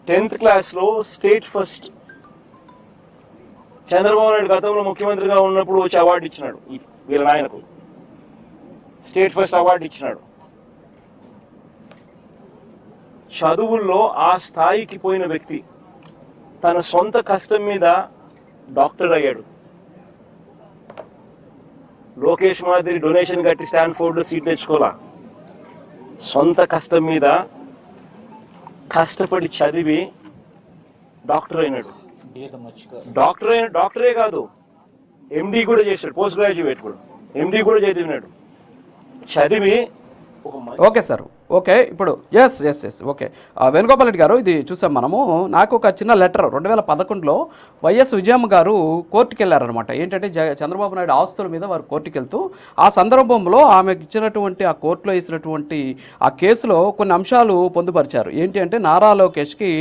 10th క్లాస్లో state first. Chandrababu Naidu గతంలో ముఖ్యమంత్రిగా ఉన్నప్పుడు వచ్చి అవార్డు ఇచ్చినాడు వీళ్ళ నాయనకు, స్టేట్ ఫస్ట్ అవార్డు ఇచ్చినాడు. చదువుల్లో ఆ స్థాయికి పోయిన వ్యక్తి తన సొంత కష్టం మీద డాక్టర్ అయ్యాడు. లోకేష్ మాదిరి డొనేషన్ కట్టి స్టాన్ఫోర్డ్లో సీట్ తెచ్చుకోవాలా, సొంత కష్టం మీద కష్టపడి చదివి డాక్టర్ అయినాడు. డాక్టరే కాదు, ఎండి కూడా చేశాడు, పోస్ట్ గ్రాడ్యుయేట్ కూడా, ఎండి కూడా చదివినాడు. చదివి ఓకే సార్, ఓకే. ఇప్పుడు yes yes yes okay, Venugopal Reddy గారు, ఇది చూసాం మనము. నాకు ఒక చిన్న లెటర్ 2011లో వైఎస్ విజయమ్మ గారు కోర్టుకు వెళ్ళారనమాట. ఏంటంటే చంద్రబాబు నాయుడు ఆస్తుల మీద వారు కోర్టుకు వెళ్తూ, ఆ సందర్భంలో ఆమెకు ఇచ్చినటువంటి ఆ కోర్టులో వేసినటువంటి ఆ కేసులో కొన్ని అంశాలు పొందుపరిచారు. ఏంటి అంటే నారా లోకేష్కి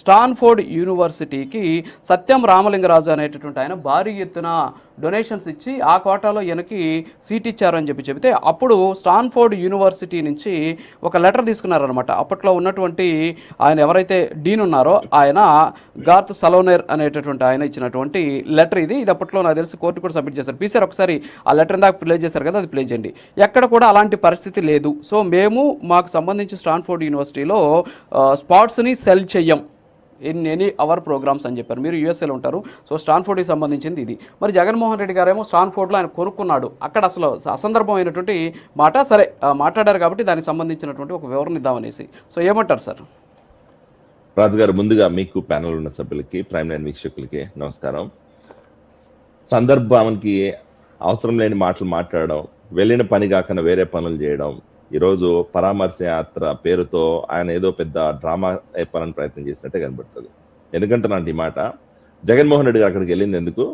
స్టాన్ఫోర్డ్ యూనివర్సిటీకి సత్యం రామలింగరాజు అనేటటువంటి ఆయన భారీ ఎత్తున డొనేషన్స్ ఇచ్చి ఆ కోటాలో ఈయనకి సీట్ ఇచ్చారని చెబితే, అప్పుడు స్టాన్ఫోర్డ్ యూనివర్సిటీ నుంచి ఒక లెటర్ తీసుకున్నారనమాట. అప్పట్లో ఉన్నటువంటి ఆయన ఎవరైతే డీన్ ఉన్నారో ఆయన గార్త్ సలోనేర్ అనేటటువంటి ఆయన ఇచ్చినటువంటి లెటర్ ఇది. అప్పట్లో నాకు తెలిసి కోర్టు కూడా సబ్మిట్ చేశారు. పీసీఆర్ ఒకసారి ఆ లెటర్ దాకా ప్లే చేశారు కదా, అది ప్లే చేయండి. ఎక్కడ కూడా అలాంటి పరిస్థితి లేదు. సో మేము మాకు సంబంధించి స్టాన్ఫోర్డ్ యూనివర్సిటీలో స్పాట్స్ని సెల్ చెయ్యం ఇన్ ఎనీ అవర్ ప్రోగ్రామ్స్ అని చెప్పారు. మీరు యూఎస్ఏలో ఉంటారు, సో స్టాన్ఫోర్డ్కి సంబంధించింది ఇది. మరి జగన్మోహన్ రెడ్డి గారేమో స్టాన్ఫోర్డ్లో ఆయన కొనుక్కున్నాడు, అక్కడ అసలు అసందర్భమైనటువంటి మాట. సరే మాట్లాడారు కాబట్టి దానికి సంబంధించినటువంటి ఒక వివరణ ఇద్దామనేసి. సో ఏమంటారు సార్? రాజు గారు, ముందుగా మీకు ప్యానల్ ఉన్న సభ్యులకి, ప్రైమ్ లైన్ వీక్షకులకి నమస్కారం. సందర్భానికి అవసరం లేని మాటలు మాట్లాడడం, వెళ్ళిన పని కాకుండా వేరే పనులు చేయడం, ఈరోజు పరామర్శ యాత్ర పేరుతో ఆయన ఏదో పెద్ద డ్రామా ఏర్పాలని ప్రయత్నం చేసినట్టే కనబడుతుంది. ఎందుకంటే నాటి మాట, జగన్మోహన్ రెడ్డి గారు అక్కడికి వెళ్ళింది ఎందుకు?